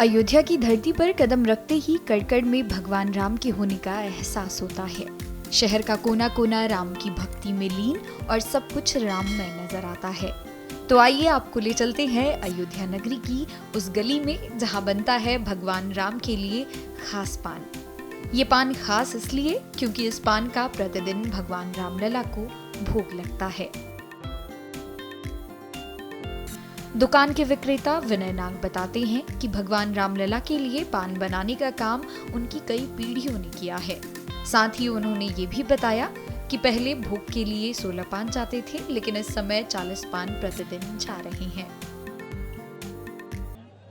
अयोध्या की धरती पर कदम रखते ही कण-कण में भगवान राम के होने का एहसास होता है। शहर का कोना कोना राम की भक्ति में लीन और सब कुछ राममय नजर आता है। तो आइए आपको ले चलते हैं अयोध्या नगरी की उस गली में जहां बनता है भगवान राम के लिए खास पान। ये पान खास इसलिए क्योंकि इस पान का प्रतिदिन भगवान रामलला को भोग लगता है। दुकान के विक्रेता विनय नाग बताते हैं कि भगवान रामलला के लिए पान बनाने का काम उनकी कई पीढ़ियों ने किया है। साथ ही उन्होंने ये भी बताया कि पहले भोग के लिए 16 पान जाते थे, लेकिन इस समय 40 पान प्रतिदिन जा रहे हैं।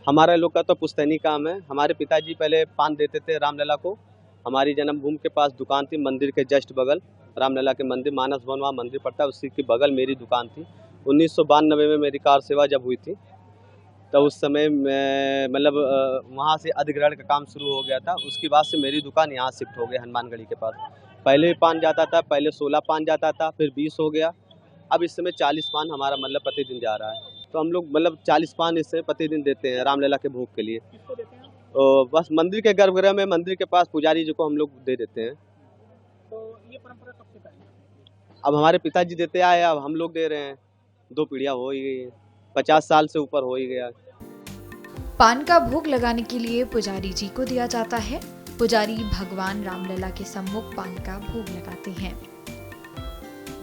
हमारा लोग का तो पुश्तैनी काम है। हमारे पिताजी पहले पान देते थे रामलला को। हमारी जन्मभूमि के पास दुकान थी, मंदिर के जस्ट बगल रामलला के मंदिर, मानस भवन वहाँ मंदिर पड़ता है, उसी के बगल मेरी दुकान थी। 1992 में मेरी कार सेवा जब हुई थी, तो उस समय मैं वहाँ से अधिग्रहण का काम शुरू हो गया था। उसके बाद से मेरी दुकान यहाँ शिफ्ट हो गई हनुमानगढ़ी के पास। पहले भी पान जाता था, पहले 16 पान जाता था, फिर 20 हो गया। अब इस समय 40 पान हमारा प्रतिदिन जा रहा है। तो हम लोग 40 पान इस समय प्रतिदिन देते हैं रामलला के भोग के लिए। किसको देते हैं? बस मंदिर के गर्भगृह में, मंदिर के पास पुजारी जी को हम लोग दे देते हैं। तो ये परंपरा कब से पहले? अब हमारे पिताजी देते आए, अब हम लोग दे रहे हैं। 2 पीढ़ियाँ हो ही गई हैं, 50 साल से ऊपर हो ही गया। पान का भोग लगाने के लिए पुजारी जी को दिया जाता है। पुजारी भगवान रामलला के सम्मुख पान का भोग लगाते हैं।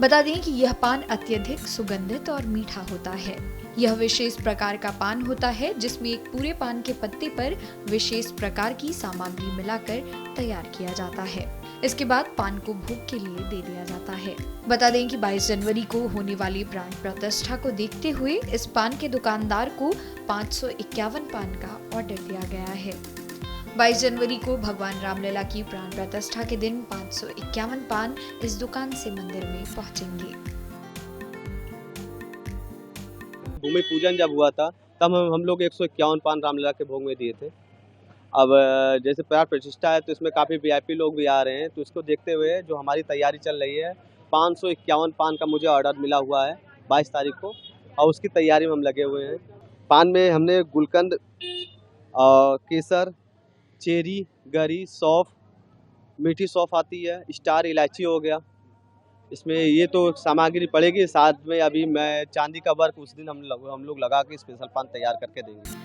बता दें कि यह पान अत्यधिक सुगंधित और मीठा होता है। यह विशेष प्रकार का पान होता है जिसमें एक पूरे पान के पत्ते पर विशेष प्रकार की सामग्री मिलाकर तैयार किया जाता है। इसके बाद पान को भोग के लिए दे दिया जाता है। बता दें कि 22 जनवरी को होने वाली प्राण प्रतिष्ठा को देखते हुए इस पान के दुकानदार को 551 पान का ऑर्डर दिया गया है। 22 जनवरी को भगवान रामलला की प्राण प्रतिष्ठा के दिन 551 पान इस दुकान से मंदिर में पहुंचेंगे। भूमि पूजन जब हुआ था तब हम लोग 151 पान रामलला के भोग में दिए थे। अब जैसे प्राण प्रतिष्ठा है तो इसमें काफ़ी वीआईपी लोग भी आ रहे हैं, तो इसको देखते हुए जो हमारी तैयारी चल रही है, 551 पान का मुझे ऑर्डर मिला हुआ है 22 तारीख को, और उसकी तैयारी में हम लगे हुए हैं। पान में हमने गुलकंद, केसर, चेरी, गरी, सौंफ, मीठी सौंफ आती है, स्टार इलायची हो गया। इसमें ये तो सामग्री पड़ेगी। साथ में अभी मैं चांदी का वर्क उस दिन हम लोग लगा के स्पेशल पान तैयार करके देंगे।